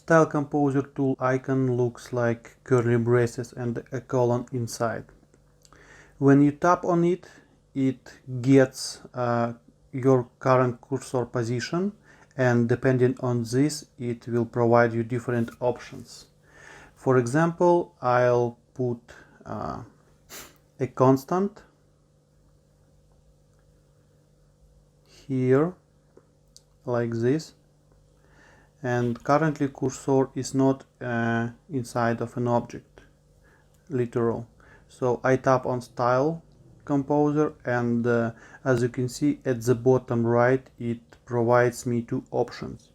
Style Composer tool icon looks like curly braces and a colon inside. When you tap on it, it gets your current cursor position, and depending on this, it will provide you different options. For example, I'll put a constant here like this, and currently cursor is not inside of an object, literal. So I tap on Style Composer, and as you can see at the bottom right, it provides me two options: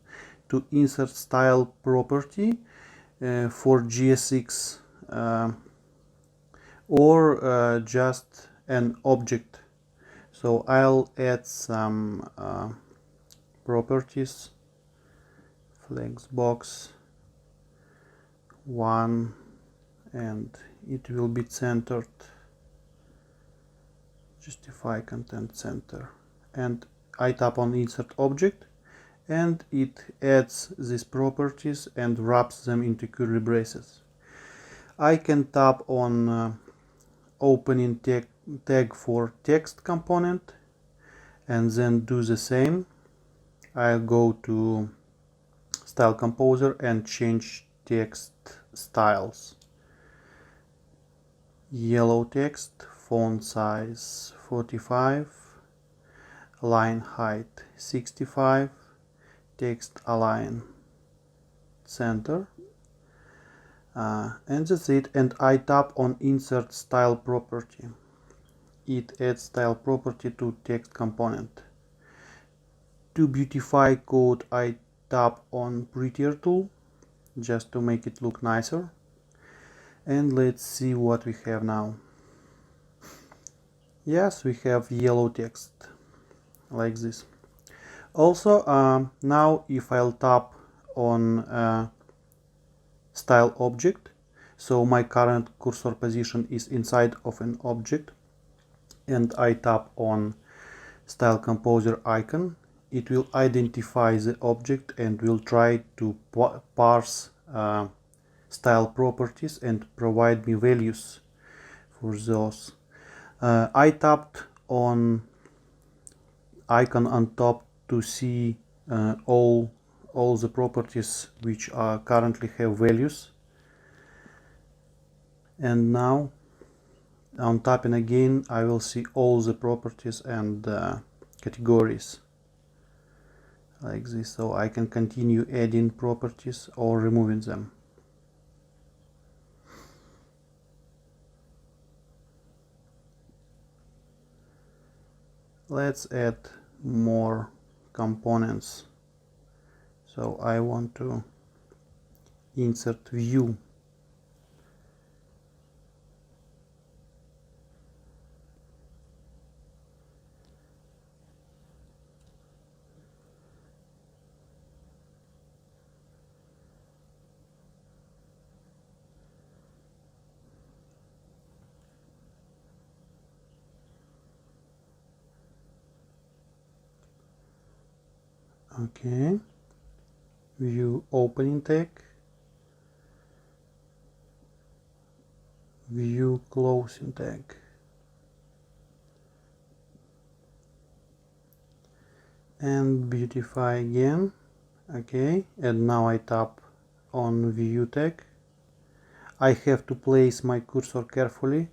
to insert style property for GSX or just an object. So I'll add some properties, flexbox 1, and it will be centered, justify content center, and I tap on insert object, and it adds these properties and wraps them into curly braces. I can tap on opening tag for text component and then do the same. I'll go to Style Composer and change text styles. Yellow text, font size 45, line height 65, text align center, and that's it. And I tap on insert style property. It adds style property to text component. To beautify code, I tap on prettier tool just to make it look nicer. And let's see what we have now. Yes, we have yellow text like this. Also, now if I'll tap on style object, so my current cursor position is inside of an object, and I tap on Style Composer icon, it will identify the object and will try to parse style properties and provide me values for those. I tapped on icon on top to see all the properties which currently have values, and now on tapping again I will see all the properties and categories like this, so I can continue adding properties or removing them. Let's add more components. So I want to insert view. Okay, view opening tag, view closing tag, and beautify again. Okay, and now I tap on view tag. I have to place my cursor carefully,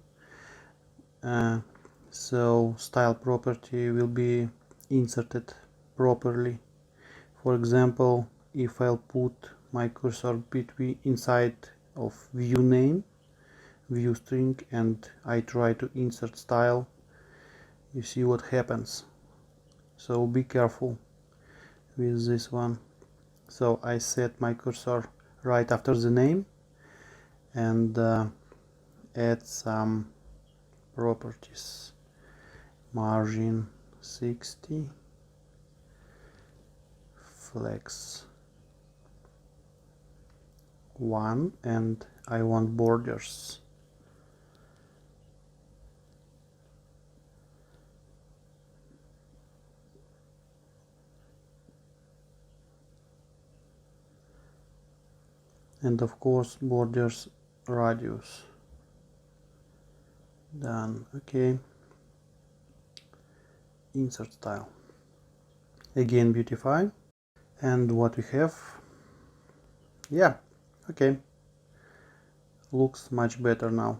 so style property will be inserted properly. For example, if I'll put my cursor between inside of view name, view string, and I try to insert style, you see what happens. So be careful with this one. So I set my cursor right after the name and add some properties. Margin 60, flex 1, and I want borders. and of course borders radius. Done. Okay, insert style, again beautify, and what we have, yeah, okay, looks much better now.